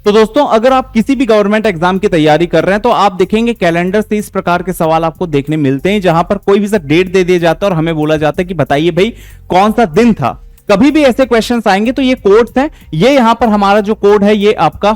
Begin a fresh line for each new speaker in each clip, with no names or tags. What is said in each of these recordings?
तो दोस्तों अगर आप किसी भी गवर्नमेंट एग्जाम की तैयारी कर रहे हैं तो आप देखेंगे कैलेंडर से इस प्रकार के सवाल आपको देखने मिलते हैं, जहां पर कोई भी सा डेट दे दिया जाता है और हमें बोला जाता है कि बताइए भाई कौन सा दिन था। कभी भी ऐसे क्वेश्चंस आएंगे तो ये कोड्स हैं। ये यहां पर हमारा जो कोड है ये आपका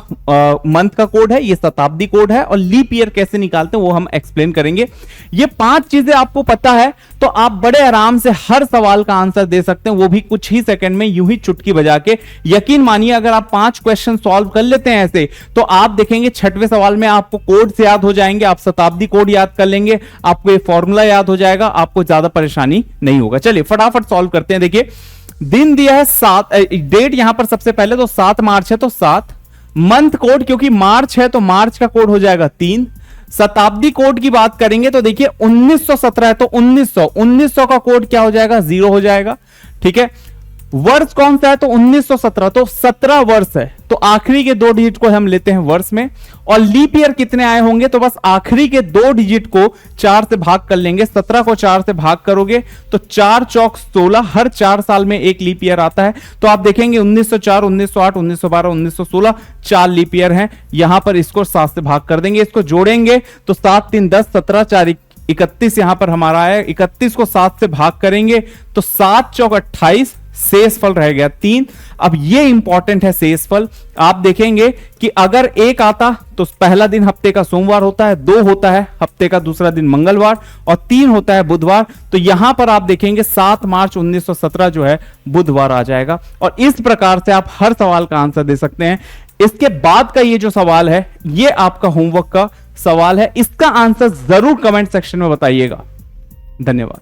मंथ का कोड है, ये शताब्दी कोड है, और लीप ईयर कैसे निकालते हैं वो हम एक्सप्लेन करेंगे। ये 5 चीजें आपको पता है तो आप बड़े आराम से हर सवाल का आंसर दे सकते हैं, वो भी कुछ ही सेकंड में, यूं ही चुटकी बजा के। यकीन मानिए अगर आप 5 क्वेश्चन सॉल्व कर लेते हैं ऐसे, तो आप देखेंगे 6वें सवाल में आपको कोड से याद हो जाएंगे, आप शताब्दी कोड याद कर लेंगे, आपको ये फॉर्मूला याद हो जाएगा, आपको ज्यादा परेशानी नहीं होगा। चलिए फटाफट सॉल्व करते हैं। देखिए दिन दिया है 7, डेट यहां पर सबसे पहले तो 7 मार्च है तो 7, मंथ कोड क्योंकि मार्च है तो मार्च का कोड हो जाएगा 3, शताब्दी कोड की बात करेंगे तो देखिए 1917 है तो 1900 का कोड क्या हो जाएगा, 0 हो जाएगा। ठीक है, वर्ष कौन सा है तो 1917 तो 17 वर्ष है, तो आखिरी के 2 डिजिट को हम लेते हैं वर्ष में। और लीप ईयर कितने आए होंगे तो बस आखिरी के 2 डिजिट को 4 से भाग कर लेंगे। 17 को 4 से भाग करोगे तो 4 चौक 16, हर 4 साल में एक लीप ईयर आता है। तो आप देखेंगे 1904, 1908, 1912, 1916 4 लीप ईयर हैं। यहां पर इसको 7 से भाग कर देंगे, इसको जोड़ेंगे तो 7 3 10, 17 4 31 यहां पर हमारा है। 31 को 7 से भाग करेंगे तो 7 चौक 28, शेष फल रह गया 3। अब ये इंपॉर्टेंट है शेष फल। आप देखेंगे कि अगर 1 आता तो पहला दिन हफ्ते का सोमवार होता है, 2 होता है हफ्ते का दूसरा दिन मंगलवार, और 3 होता है बुधवार। तो यहां पर आप देखेंगे 7 मार्च 1917 जो है बुधवार आ जाएगा। और इस प्रकार से आप हर सवाल का आंसर दे सकते हैं। इसके बाद का ये जो सवाल है ये आपका होमवर्क का सवाल है, इसका आंसर जरूर कमेंट सेक्शन में बताइएगा। धन्यवाद।